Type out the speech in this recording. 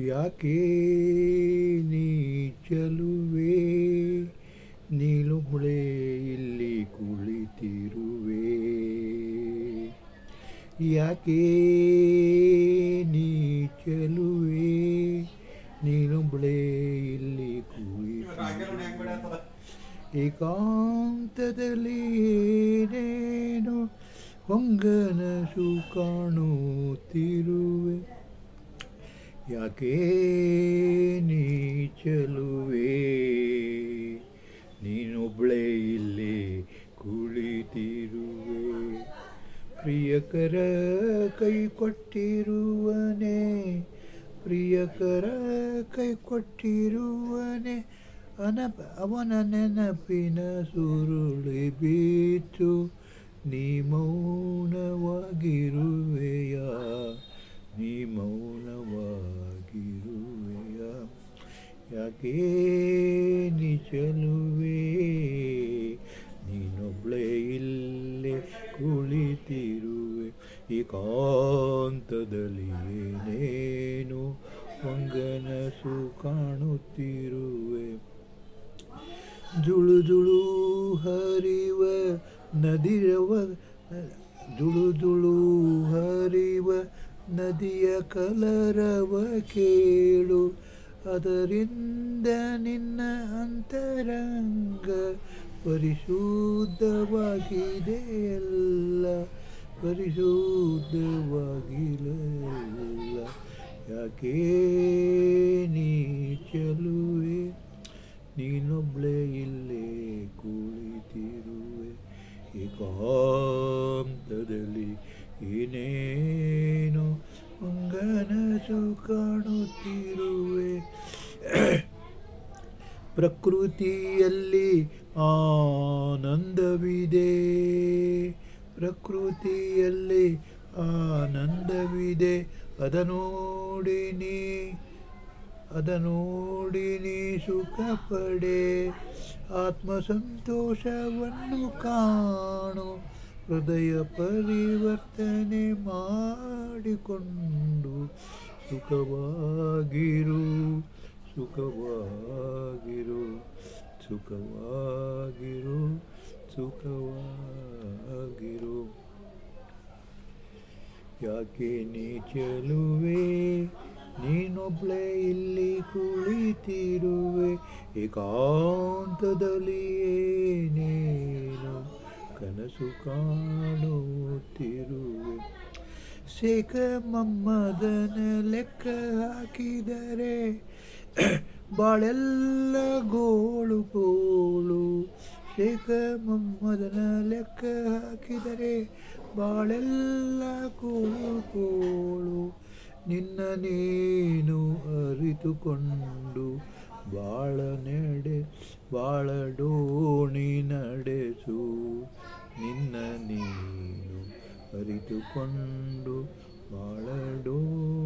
ಯಾಕೆ ನೀ ಚೆಲುವೆ ನೀನು ಹೊಳೆ ಇಲ್ಲಿ ಕುಳಿತಿರುವೆ ಯಾಕೆ ನೀ ಚೆಲುವೆ ನೀನು ಹೊಳೆ ಇಲ್ಲಿ ಕುಳಿತಿರುವೆ ಏಕಾಂತದಲ್ಲಿ ಏನೇನು ಹೊಂಗನಸು ಕಾಣುತ್ತಿರುವೆ ಯಾಕೆ ನೀ ಚೆಲುವೆ ನೀನೊಬ್ಬಳೇ ಇಲ್ಲಿ ಕುಳಿತಿರುವೆ ಪ್ರಿಯಕರ ಕೈ ಕೊಟ್ಟಿರುವನೆ ಪ್ರಿಯಕರ ಕೈ ಕೊಟ್ಟಿರುವನೆ ಅವನ ನೆನಪಿನ ಸುರುಳಿ ಬೀಚು ನೀ ಮೌನವಾಗಿರುವೆಯ ನೀ ಮೌನವಾಗಿರುವೆಯ ಯಾಕೆ ನೀ ಚೆಲುವೆ ನೀನೊಬ್ಬಳೇ ಇಲ್ಲೇ ಕುಳಿತಿರುವೆ ಏಕಾಂತದಲ್ಲಿ ಏನೇನು ಹೊಂಗನಸು ಕಾಣುತ್ತಿರುವೆ ಜುಳು ಜುಳು ಹರಿವ ನದಿಯವ ಜುಳು ಜುಳು ಹರಿವ ನದಿಯ ಕಲರವ ಕೇಳು ಅದರಿಂದ ನಿನ್ನ ಅಂತರಂಗ ಪರಿಶುದ್ಧವಾಗಿದೆ ಎಲ್ಲ ಪರಿಶುದ್ಧವಾಗಿಲ್ಲ ಯಾಕೆ ನೀ ಚೆಲುವೆ ನೀನೊಬ್ಬಳೇ ಇಲ್ಲೇ ಕುಳಿತಿರುವೆ ಏಕಾಂತದಲ್ಲಿ ಏನೇನೋ ಹೊಂಗನಸು ಕಾಣುತ್ತಿರುವೆ ಪ್ರಕೃತಿಯಲ್ಲಿ ಆನಂದವಿದೆ ಪ್ರಕೃತಿಯಲ್ಲಿ ಆನಂದವಿದೆ ಅದ ನೋಡಿ ನೀ ಸುಖ ಪಡೆ ಆತ್ಮಸಂತೋಷವನ್ನು ಕಾಣು ಹೃದಯ ಪರಿವರ್ತನೆ ಮಾಡಿಕೊಂಡು ಸುಖವಾಗಿರು ಸುಖವಾಗಿರು ಸುಖವಾಗಿರು ಸುಖವಾಗಿರು ಯಾಕೆ ನೀ ಚೆಲುವೆ ನೀನೊಬ್ಬಳೇ ಇಲ್ಲಿ ಕುಳಿತಿರುವೆ ಏಕಾಂತದಲ್ಲಿ ಏನೇನು ಕನಸು ಕಾಣುತ್ತಿರುವೆ ಶೇಖ ಮೊಹಮ್ಮದನ ಲೆಕ್ಕ ಹಾಕಿದರೆ ಬಾಳೆಲ್ಲ ಗೋಳು ಗೋಳು ಶೇಖ ಮೊಹಮ್ಮದನ ಲೆಕ್ಕ ಹಾಕಿದರೆ ಬಾಳೆಲ್ಲ ಗೋಳು ಗೋಳು ನಿನ್ನ ನೀನು ಅರಿತುಕೊಂಡು ಬಾಳ ಡೋಣಿ ನಡೆಸು ನಿನ್ನ ನೀನು ಅರಿತುಕೊಂಡು ಬಾಳ ಡೋಣಿ